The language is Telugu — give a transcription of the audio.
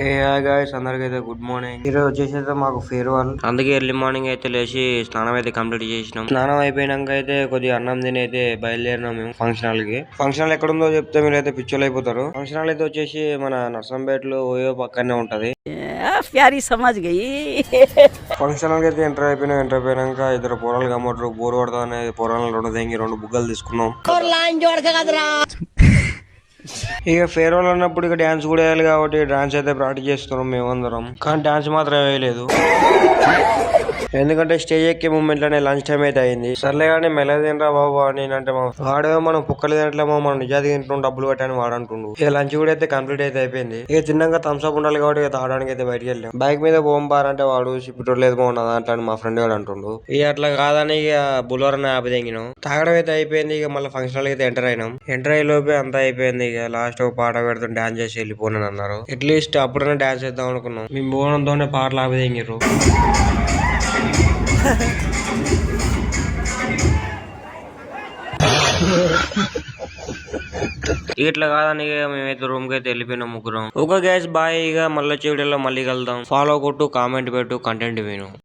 ఏ గాయ్స్ అందరికైతే గుడ్ మార్నింగ్. ఈరోజు వచ్చేసి అయితే మాకు ఫేర్వెల్, అందుకే ఎర్లీ మార్నింగ్ అయితే లేచి స్నానం అయితే కంప్లీట్ చేసినాం. స్నానం అయిపోయినాక అయితే కొద్దిగా అన్నం తిని అయితే బయలుదేరినాం మేము ఫంక్షన్ హాల్ కి. ఫంక్షన్ హాల్ ఎక్కడ ఉందో చెప్తే మీరు అయితే పిచ్చోలు అయిపోతారు. ఫంక్షన్ హాల్ అయితే వచ్చేసి మన నర్సంపేట లో ఓయో పక్కనే ఉంటది. ప్యారీ సమాజ్ గయి. ఫంక్షన్ హాల్ అయితే ఎంటర్ అయిపోయినాక ఇద్దరు పోరాలు కమ్మటారు. బోర్ పడతా అనేది పోరాలు రెండు బుగ్గలు తీసుకున్నాం. ఇక ఫేర్వెల్ అన్నప్పుడు ఇక డాన్స్ కూడా వేయాలి కాబట్టి డాన్స్ అయితే ప్రాక్టీస్ చేస్తున్నాం మేమందరం. కానీ డాన్స్ మాత్రం వేయలేదు, ఎందుకంటే స్టేజ్ ఎక్కే మూమెంట్ లోనే లంచ్ టైం అయితే అయింది. సర్లే కానీ మెల్లగా తినరా బాబు అని అంటే వాడే మనం కుక్కలు తినట్లేమో మనం నిజాది తింటున్నాం డబ్బులు పెట్టని వాడు అంటుండు. ఇక లంచ్ కూడా అయితే కంప్లీట్ అయితే అయిపోయింది. ఇక తిన్నాక థమ్స్అప్ ఉండాలి కాబట్టి ఇక తాగడానికి అయితే బయటకు వెళ్ళాం. బైక్ మీద అంటే వాడు పెట్రోల్ లేదు బాగున్నదా అట్లా మా ఫ్రెండ్ గారు అంటుండు. ఇక అట్లా కాదని ఇక బుల్వర్ అని ఆపి తెంగినాం. తాగడం అయితే అయిపోయింది. ఇక మళ్ళీ ఫంక్షన్ అయితే ఎంటర్ అయినాం. ఎంటర్ అయ్యే లోపే అంతా అయిపోయింది. ఇక లాస్ట్ ఒక పాట పెడుతుంటే డాన్స్ చేసి వెళ్ళిపోనని అన్నారు. అట్లీస్ట్ అప్పుడైనా డాన్స్ చేద్దాం అనుకున్నాం. మేము పోవడంతోనే పాటలు ఆపి తెంగిర్రు. ఇట్లా కాదని మేమైతే రూమ్ కి అయితే వెళ్ళిపోయినాం ముగ్గురం. ఒక గ్యాస్ బాయ్. ఇక మళ్ళీ వచ్చే వీడియోలో మళ్ళీ కలుద్దాం. ఫాలో కొట్టు, కామెంట్ పెట్టు, కంటెంట్ విను.